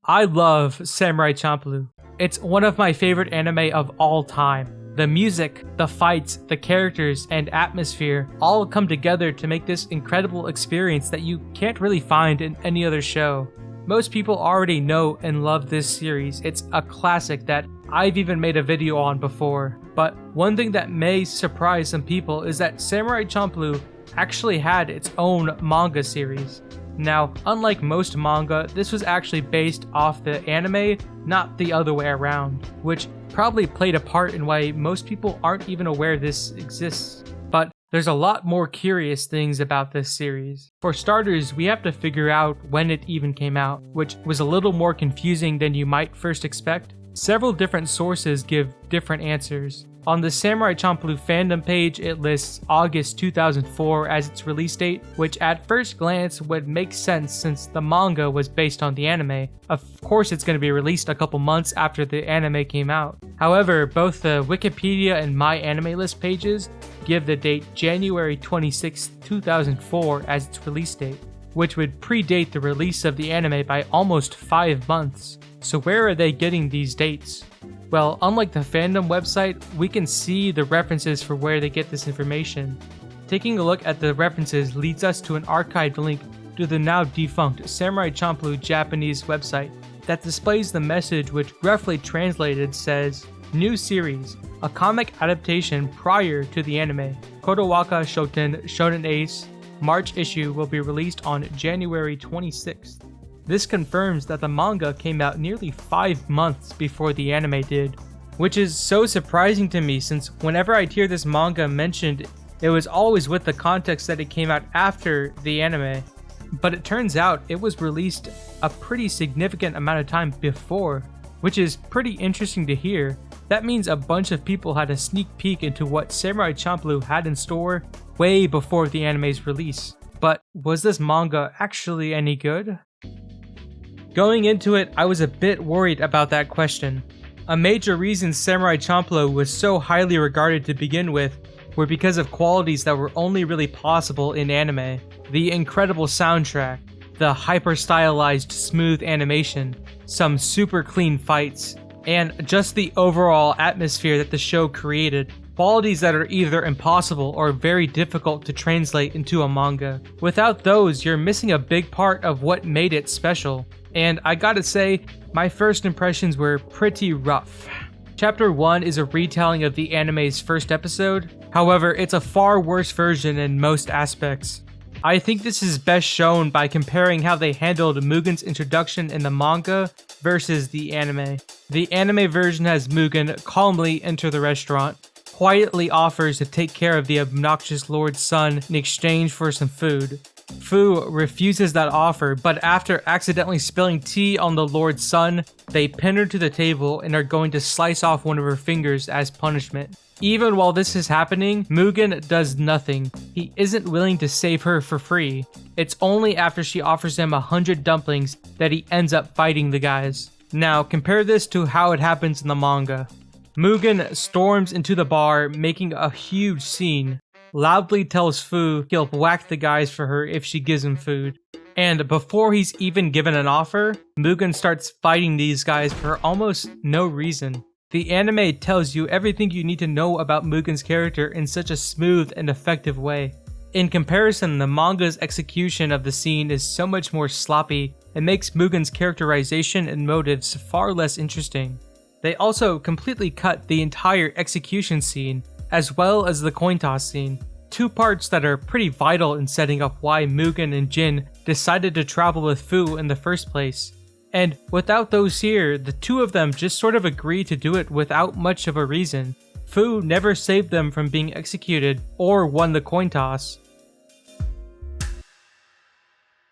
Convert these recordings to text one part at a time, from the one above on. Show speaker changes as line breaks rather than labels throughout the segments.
I love Samurai Champloo. It's one of my favorite anime of all time. The music, the fights, the characters, and atmosphere all come together to make this incredible experience that you can't really find in any other show. Most people already know and love this series. It's a classic that I've even made a video on before. But one thing that may surprise some people is that Samurai Champloo actually had its own manga series. Now, unlike most manga, this was actually based off the anime, not the other way around, which probably played a part in why most people aren't even aware this exists. But there's a lot more curious things about this series. For starters, we have to figure out when it even came out, which was a little more confusing than you might first expect. Several different sources give different answers. On the Samurai Champloo fandom page, it lists August 2004 as its release date, which at first glance would make sense since the manga was based on the anime. Of course it's going to be released a couple months after the anime came out. However, both the Wikipedia and My Anime List pages give the date January 26, 2004 as its release date, which would predate the release of the anime by almost 5 months. So where are they getting these dates? Well, unlike the fandom website, we can see the references for where they get this information. Taking a look at the references leads us to an archived link to the now defunct Samurai Champloo Japanese website that displays the message, which roughly translated says, "New series, a comic adaptation prior to the anime. Kodowaka Shoten Shonen Ace, March issue will be released on January 26th. This confirms that the manga came out nearly 5 months before the anime did, which is so surprising to me since whenever I'd hear this manga mentioned, it was always with the context that it came out after the anime. But it turns out it was released a pretty significant amount of time before, which is pretty interesting to hear. That means a bunch of people had a sneak peek into what Samurai Champloo had in store way before the anime's release. But was this manga actually any good? Going into it, I was a bit worried about that question. A major reason Samurai Champloo was so highly regarded to begin with were because of qualities that were only really possible in anime. The incredible soundtrack, the hyper-stylized smooth animation, some super clean fights, and just the overall atmosphere that the show created. Qualities that are either impossible or very difficult to translate into a manga. Without those, you're missing a big part of what made it special. And I gotta say, my first impressions were pretty rough. Chapter 1 is a retelling of the anime's first episode, however, it's a far worse version in most aspects. I think this is best shown by comparing how they handled Mugen's introduction in the manga versus the anime. The anime version has Mugen calmly enter the restaurant, quietly offers to take care of the obnoxious Lord's son in exchange for some food. Fu refuses that offer, but after accidentally spilling tea on the Lord's son, they pin her to the table and are going to slice off one of her fingers as punishment. Even while this is happening, Mugen does nothing. He isn't willing to save her for free. It's only after she offers him 100 dumplings that he ends up fighting the guys. Now compare this to how it happens in the manga. Mugen storms into the bar, making a huge scene. Loudly tells Fu he'll whack the guys for her if she gives him food. And before he's even given an offer, Mugen starts fighting these guys for almost no reason. The anime tells you everything you need to know about Mugen's character in such a smooth and effective way. In comparison, the manga's execution of the scene is so much more sloppy and makes Mugen's characterization and motives far less interesting. They also completely cut the entire execution scene, as well as the coin toss scene, 2 parts that are pretty vital in setting up why Mugen and Jin decided to travel with Fu in the first place. And without those here, the 2 of them just sort of agree to do it without much of a reason. Fu never saved them from being executed or won the coin toss.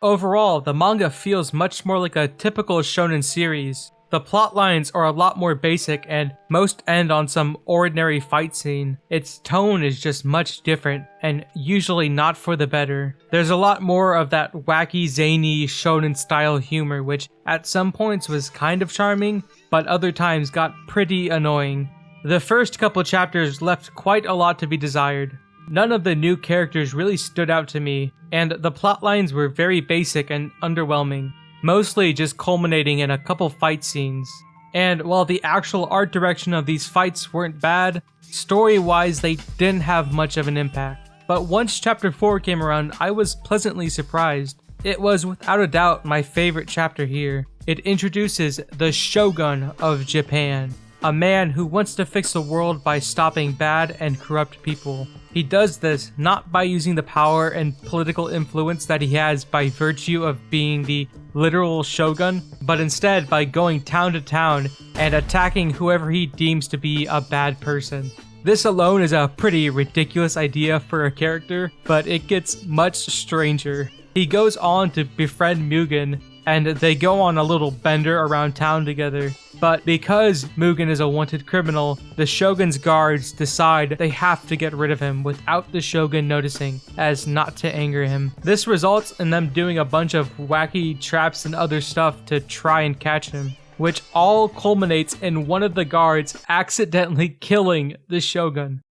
Overall, the manga feels much more like a typical shonen series. The plot lines are a lot more basic and most end on some ordinary fight scene. Its tone is just much different and usually not for the better. There's a lot more of that wacky, zany, shonen style humor which at some points was kind of charming, but other times got pretty annoying. The first couple chapters left quite a lot to be desired. None of the new characters really stood out to me, and the plot lines were very basic and underwhelming. mostly just culminating in a couple fight scenes. And while the actual art direction of these fights weren't bad, story-wise they didn't have much of an impact. But once chapter 4 came around, I was pleasantly surprised. It was without a doubt my favorite chapter here. It introduces the Shogun of Japan, a man who wants to fix the world by stopping bad and corrupt people. He does this not by using the power and political influence that he has by virtue of being the literal shogun, but instead by going town to town and attacking whoever he deems to be a bad person. This alone is a pretty ridiculous idea for a character, but it gets much stranger. He goes on to befriend Mugen, and they go on a little bender around town together. But because Mugen is a wanted criminal, the Shogun's guards decide they have to get rid of him without the Shogun noticing, as not to anger him. This results in them doing a bunch of wacky traps and other stuff to try and catch him, which all culminates in one of the guards accidentally killing the Shogun.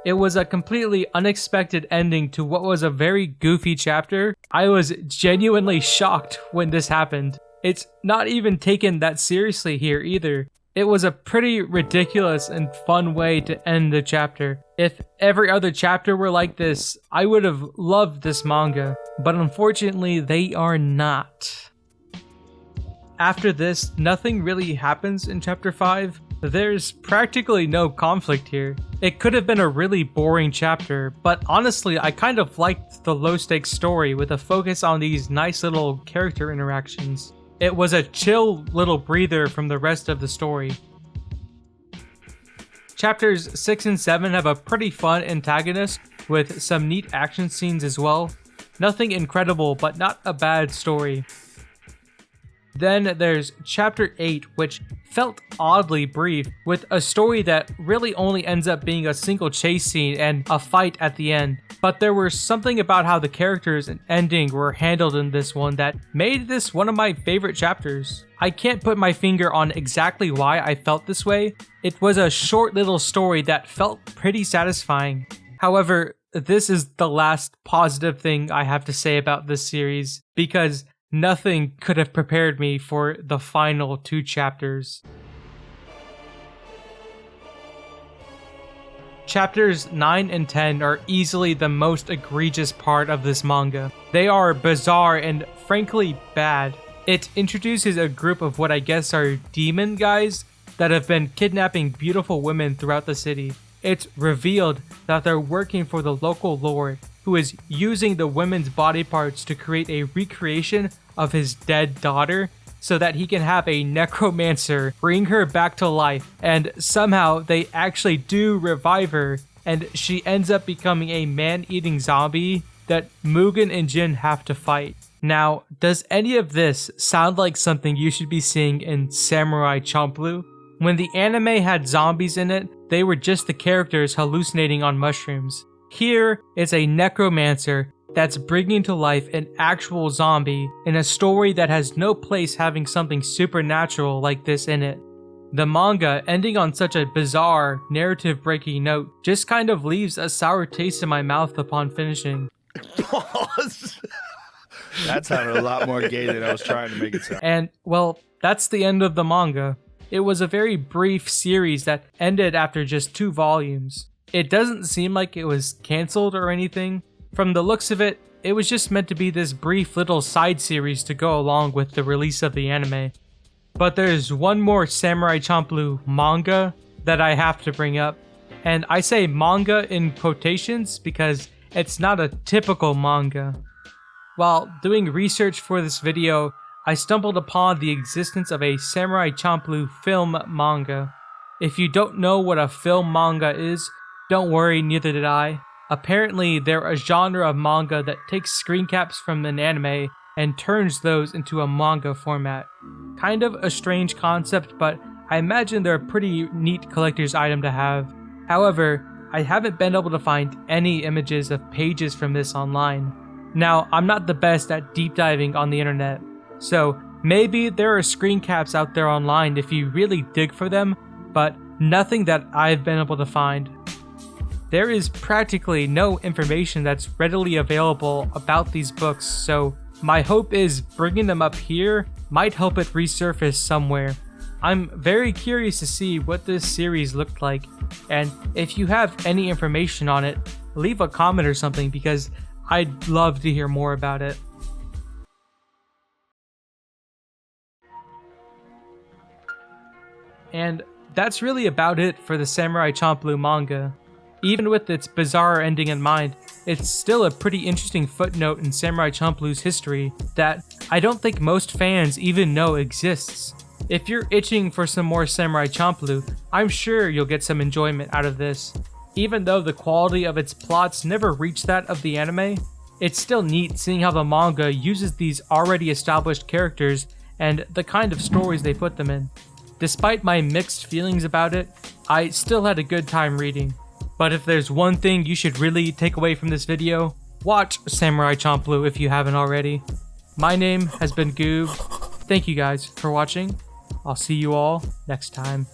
It was a completely unexpected ending to what was a very goofy chapter. I was genuinely shocked when this happened. It's not even taken that seriously here either. It was a pretty ridiculous and fun way to end the chapter. If every other chapter were like this, I would have loved this manga, but unfortunately they are not. After this, nothing really happens in chapter 5. There's practically no conflict here. It could have been a really boring chapter, but honestly I kind of liked the low stakes story with a focus on these nice little character interactions. It was a chill little breather from the rest of the story. Chapters 6 and 7 have a pretty fun antagonist with some neat action scenes as well. Nothing incredible, but not a bad story. Then there's chapter 8, which felt oddly brief, with a story that really only ends up being a single chase scene and a fight at the end. But there was something about how the characters and ending were handled in this one that made this one of my favorite chapters. I can't put my finger on exactly why I felt this way. It was a short little story that felt pretty satisfying. However, this is the last positive thing I have to say about this series, because nothing could have prepared me for the final 2 chapters. Chapters 9 and 10 are easily the most egregious part of this manga. They are bizarre and frankly bad. It introduces a group of what I guess are demon guys that have been kidnapping beautiful women throughout the city. It's revealed that they're working for the local lord, who is using the women's body parts to create a recreation of his dead daughter so that he can have a necromancer bring her back to life, and somehow they actually do revive her and she ends up becoming a man-eating zombie that Mugen and Jin have to fight. Now, does any of this sound like something you should be seeing in Samurai Champloo? When the anime had zombies in it, they were just the characters hallucinating on mushrooms. Here, it's a necromancer that's bringing to life an actual zombie in a story that has no place having something supernatural like this in it. The manga, ending on such a bizarre, narrative-breaking note, just kind of leaves a sour taste in my mouth upon finishing.
Pause. That sounded a lot more gay than I was trying to make it sound.
And, well, that's the end of the manga. It was a very brief series that ended after just 2 volumes. It doesn't seem like it was cancelled or anything. From the looks of it, it was just meant to be this brief little side series to go along with the release of the anime. But there's one more Samurai Champloo manga that I have to bring up. And I say manga in quotations because it's not a typical manga. While doing research for this video, I stumbled upon the existence of a Samurai Champloo film manga. If you don't know what a film manga is, don't worry, neither did I. Apparently, they're a genre of manga that takes screen caps from an anime and turns those into a manga format. Kind of a strange concept, but I imagine they're a pretty neat collector's item to have. However, I haven't been able to find any images of pages from this online. Now, I'm not the best at deep diving on the internet, so maybe there are screen caps out there online if you really dig for them, but nothing that I've been able to find. There is practically no information that's readily available about these books, so My hope is bringing them up here might help it resurface somewhere. I'm very curious to see what this series looked like, and if you have any information on it, leave a comment or something because I'd love to hear more about it. And that's really about it for the Samurai Champloo manga. Even with its bizarre ending in mind, it's still a pretty interesting footnote in Samurai Champloo's history that I don't think most fans even know exists. If you're itching for some more Samurai Champloo, I'm sure you'll get some enjoyment out of this. Even though the quality of its plots never reached that of the anime, it's still neat seeing how the manga uses these already established characters and the kind of stories they put them in. Despite my mixed feelings about it, I still had a good time reading. But if there's one thing you should really take away from this video, watch Samurai Champloo if you haven't already. My name has been Goob. Thank you guys for watching. I'll see you all next time.